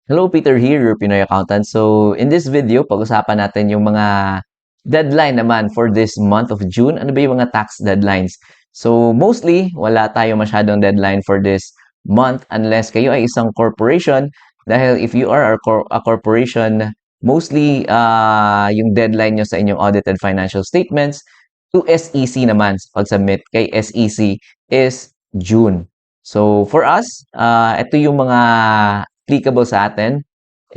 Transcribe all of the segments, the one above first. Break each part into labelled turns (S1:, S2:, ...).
S1: Hello, Peter here, your Pinoy accountant. So, in this video, pag-usapan natin yung mga deadline naman for this month of June. Ano ba yung mga tax deadlines? So, mostly, wala tayo masyadong deadline for this month unless kayo ay isang corporation. Dahil if you are a corporation, mostly yung deadline nyo sa inyong audited financial statements to SEC naman, pag-submit kay SEC is June. So, for us, ito yung mga applicable sa atin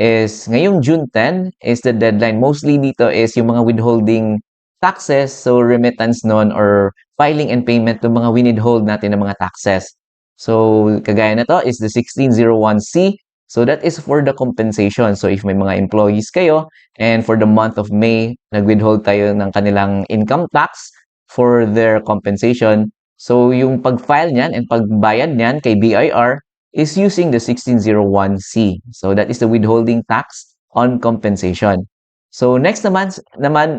S1: is ngayong June 10 is the deadline. Mostly dito is yung mga withholding taxes, so remittance nun or filing and payment ng mga winidhold natin ng mga taxes. So, kagaya na to is the 1601C. So, that is for the compensation. So, if may mga employees kayo and for the month of May, nag-withhold tayo ng kanilang income tax for their compensation. So, yung pag-file niyan and pagbayad niyan kay BIR is using the 1601C. So that is the withholding tax on compensation. So next naman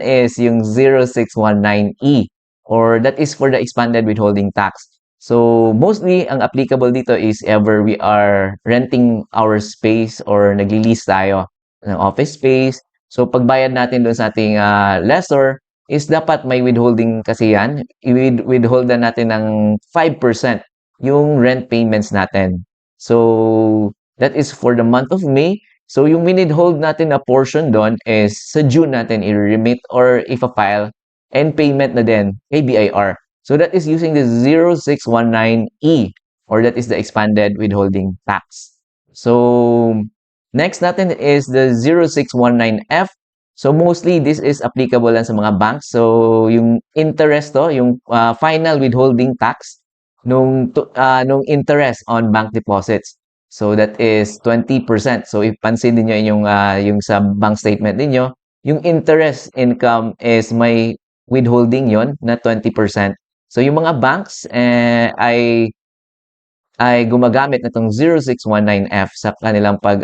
S1: is yung 0619E or that is for the expanded withholding tax. So mostly ang applicable dito is ever we are renting our space or nagli-lease tayo ng office space. So pagbayad natin doon sa ating lessor is dapat may withholding kasi yan. I-withhold na natin ng 5% yung rent payments natin. So, that is for the month of May. So, yung minidhold natin na portion doon is sa June natin i-remit or ipa-file and payment na din kay BIR. So, that is using the 0619E or that is the expanded withholding tax. So, next natin is the 0619F. So, mostly this is applicable lang sa mga banks. So, yung interest to, yung final withholding tax nung interest on bank deposits. So that is 20%. So if pansin niyo yung sa bank statement niyo, yung interest income is may withholding yon na 20%. So yung mga banks ay gumagamit nitong 0619F sa kanilang pag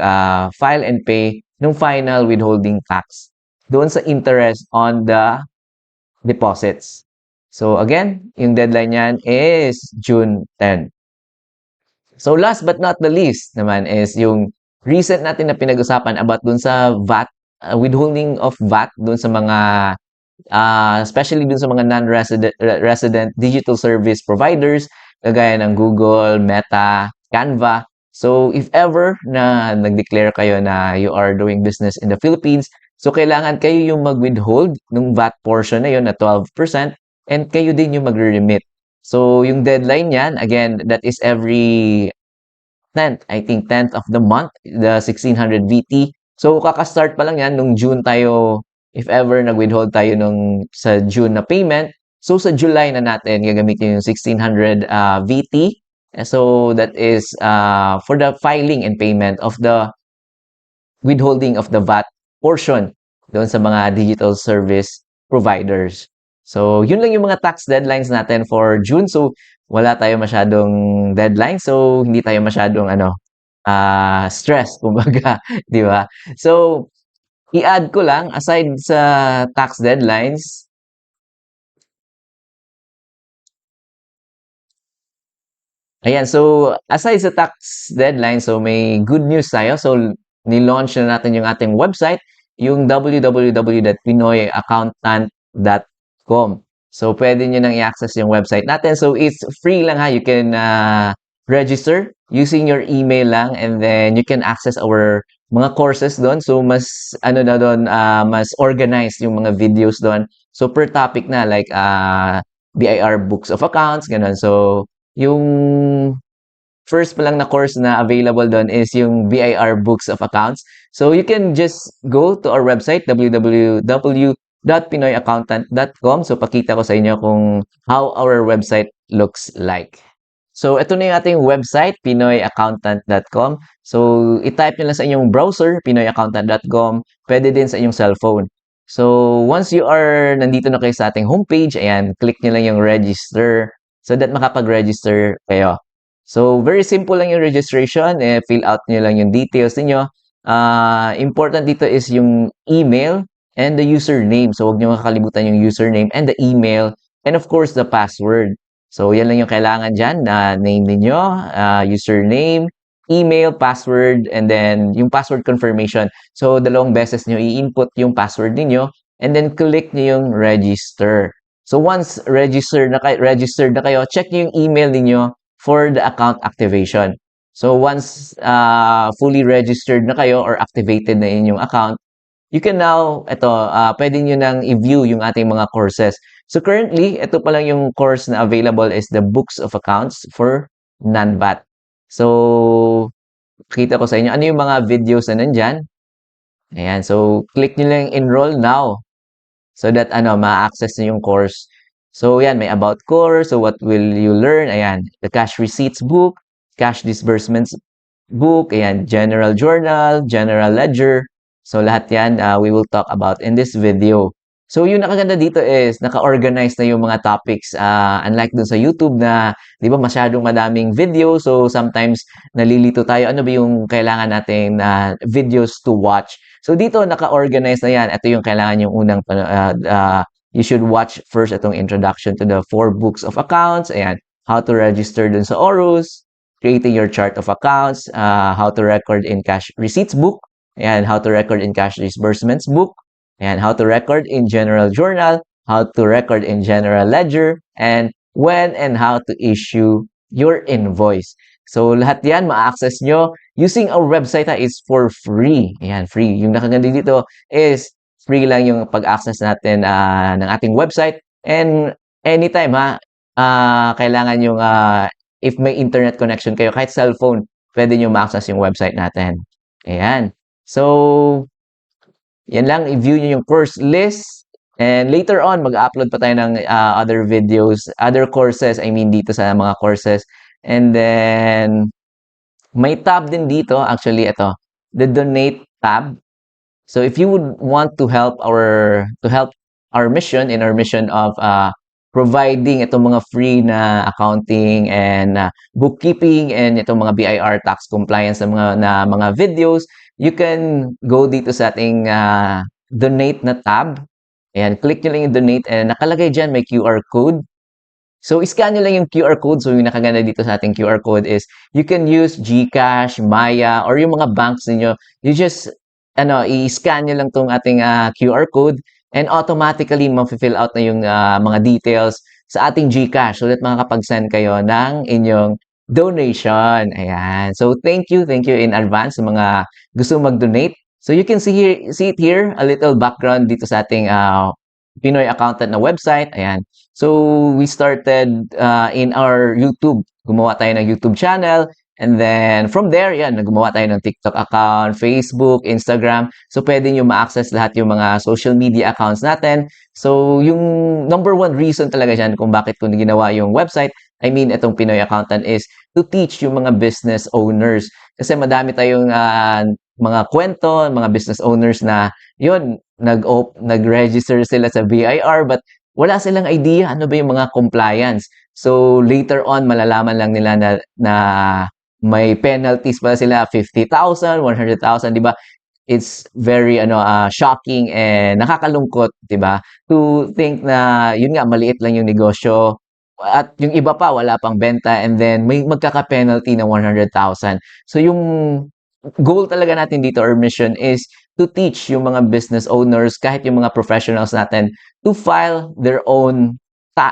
S1: file and pay nung final withholding tax doon sa interest on the deposits. So again, yung deadline niyan is June 10. So last but not the least naman is yung recent natin na pinag-usapan about dun sa VAT, withholding of VAT dun sa mga especially dun sa mga non-resident digital service providers kagaya ng Google, Meta, Canva. So if ever na nag-declare kayo na you are doing business in the Philippines, so kailangan kayo yung mag-withhold ng VAT portion na yun na 12% and kayo din yung magre-remit. So, yung deadline niyan, again, that is every 10th, I think 10th of the month, the 1600 VT. So, kaka-start pa lang yan nung June tayo, if ever nag-withhold tayo nung sa June na payment. So, sa July na natin gagamitin yung 1600 VT. So, that is for the filing and payment of the withholding of the VAT portion doon sa mga digital service providers. So, yun lang yung mga tax deadlines natin for June. So, wala tayo masyadong deadline. So, hindi tayo masyadong stress, kumbaga, di ba? So, i-add ko lang, aside sa tax deadlines, ayan, so, aside sa tax deadline, so may good news tayo. So, nilaunch na natin yung ating website, yung www.pinoyaccountant.com. So, pwede nyo nang i-access yung website natin. So, it's free lang ha. You can register using your email lang and then you can access our mga courses doon. So, mas, ano na doon, mas organized yung mga videos doon. So, per topic na, like, BIR Books of Accounts, ganun. So, yung first pa lang na course na available doon is yung BIR Books of Accounts. So you can just go to our website, www.pinoyaccountant.com. So pakita ko sa inyo kung how our website looks like. So ito na yung ating website, pinoyaccountant.com. So i-type nyo lang sa inyong browser, pinoyaccountant.com. Pwede din sa inyong cellphone. So once you are nandito na kayo sa ating homepage, ayan, click nyo lang yung register so that makapag-register kayo. So, very simple lang yung registration. Fill out nyo lang yung details niyo. Important dito is yung email and the username. So, huwag nyo makakalimutan yung username and the email and of course, the password. So, yan lang yung kailangan dyan. Name ninyo, username, email, password, and then yung password confirmation. So, dalawang beses nyo i-input yung password ninyo and then click nyo yung register. So, once registered na kayo, check nyo yung email ninyo for the account activation. So, once fully registered na kayo or activated na inyong account, you can now, pwede nyo nang i-view yung ating mga courses. So currently, ito pa lang yung course na available is the Books of Accounts for non-VAT. So, kita ko sa inyo, ano yung mga videos na nandyan? Ayan, so click nyo lang enroll now so that ma-access nyo yung course. So yan, may about course, so what will you learn? Ayan, the cash receipts book, cash disbursements book, ayan, general journal, general ledger. So lahat yan we will talk about in this video. So yung nakaganda dito is naka-organize na yung mga topics unlike dun sa YouTube na 'di ba masyadong madaming video, so sometimes nalilito tayo ano ba yung kailangan nating videos to watch. So dito naka-organize na yan. Ito yung kailangan yung unang you should watch first itong introduction to the 4 books of accounts. Ayan, how to register dun sa Orus, creating your chart of accounts, how to record in cash receipts book, and how to record in cash disbursements book, and how to record in general journal, how to record in general ledger, and when and how to issue your invoice. So, lahat yan ma-access nyo using our website is for free. Ayan, free. Yung nakaganda dito is free lang yung pag-access natin ng ating website. And anytime kailangan yung if may internet connection kayo, kahit cellphone, pwede nyo ma-access yung website natin. Ayan. So, yan lang, i-view nyo yung course list. And later on, mag-upload pa tayo ng other videos, other courses, I mean dito sa mga courses. And then, may tab din dito, actually, ito, the donate tab. So, if you would want to help our mission, in our mission of providing itong mga free na accounting and bookkeeping and itong mga BIR tax compliance na mga videos, you can go dito sa ating donate na tab. Ayan, click nyo lang yung donate and nakalagay dyan may QR code. So, scan nyo lang yung QR code. So, yung nakaganda dito sa ating QR code is you can use GCash, Maya, or yung mga banks ninyo. You just, i-scan nyo lang tong ating QR code and automatically ma-fill out na yung mga details sa ating GCash so that makakapag-send kayo ng inyong donation. Ayan. So, thank you in advance sa mga gusto mag-donate. So, you can see it here, a little background dito sa ating Pinoy Accountant na website. Ayan. So, we started in our YouTube. Gumawa tayo ng YouTube channel. And then, from there, yan, gumawa tayo ng TikTok account, Facebook, Instagram. So, pwede nyo ma-access lahat yung mga social media accounts natin. So, yung number one reason talaga dyan kung bakit ko ginawa yung website, I mean, itong Pinoy Accountant is to teach yung mga business owners. Kasi madami tayong mga kwento, mga business owners na, yun, nag-register sila sa BIR but wala silang idea ano ba yung mga compliance. So, later on, malalaman lang nila na may penalties pala sila, 50,000, 100,000, di ba? It's very shocking and nakakalungkot, 'di ba? To think na yun nga maliit lang yung negosyo at yung iba pa wala pang benta and then may magkaka-penalty ng 100,000. So yung goal talaga natin dito or mission is to teach yung mga business owners kahit yung mga professionals natin to file their own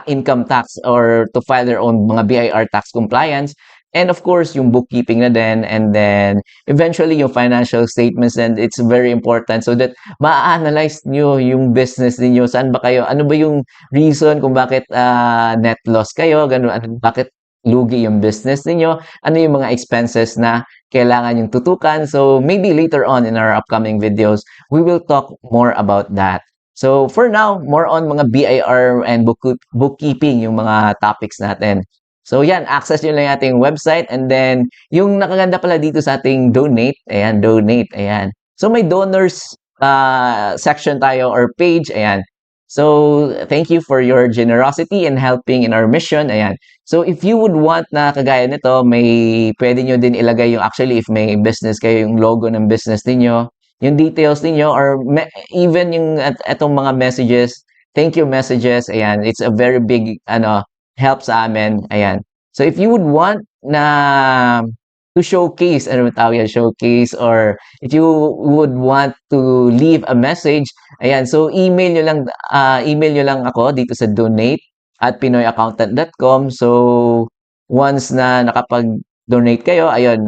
S1: income tax or to file their own mga BIR tax compliance. And of course, yung bookkeeping na din, and then eventually yung financial statements, and it's very important so that ma-analyze nyo yung business niyo. Saan ba kayo? Ano ba yung reason kung bakit net loss kayo? Ganun, bakit lugi yung business niyo? Ano yung mga expenses na kailangan yung tutukan? So maybe later on in our upcoming videos, we will talk more about that. So for now, more on mga BIR and bookkeeping yung mga topics natin. So yan, access nyo lang ating website and then yung nakaganda pala dito sa ating donate, ayan, donate, ayan. So may donors section tayo or page, ayan. So thank you for your generosity in helping in our mission, ayan. So if you would want na kagaya nito, may pwede nyo din ilagay yung actually if may business kayo, yung logo ng business niyo, yung details niyo or even yung etong mga messages, thank you messages, ayan. It's a very big help sa amin. Ayan. So, if you would want na to showcase, ano ba tawag yan, showcase, or if you would want to leave a message, ayan, so email nyo lang ako dito sa donate@pinoyaccountant.com. So, once na nakapag-donate kayo, ayun,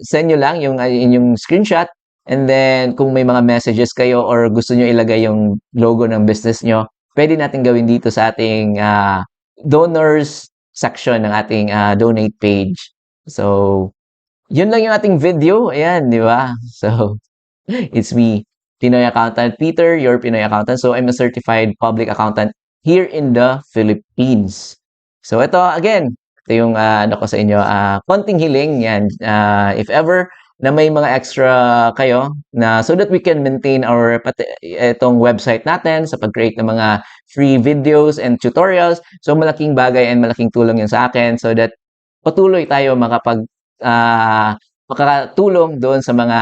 S1: send nyo lang yung inyong screenshot, and then kung may mga messages kayo or gusto nyo ilagay yung logo ng business nyo, pwede natin gawin dito sa ating donors section ng ating donate page. So, yun lang yung ating video. Ayan, di ba? So, it's me, Pinoy Accountant Peter, your Pinoy Accountant. So, I'm a certified public accountant here in the Philippines. So, ito, again, ito yung ano ko sa inyo, konting hiling, yan. If ever na may mga extra kayo na so that we can maintain our itong website natin sa pag-create ng mga free videos and tutorials. So, malaking bagay and malaking tulong yun sa akin so that patuloy tayo makakatulong doon sa mga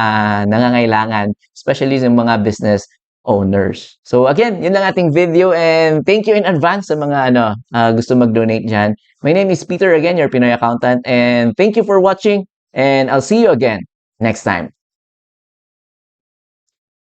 S1: nangangailangan, especially sa mga business owners. So again, yun lang ating video, and thank you in advance sa mga gusto mag-donate dyan. My name is Peter again, your Pinoy Accountant, and thank you for watching, and I'll see you again next time.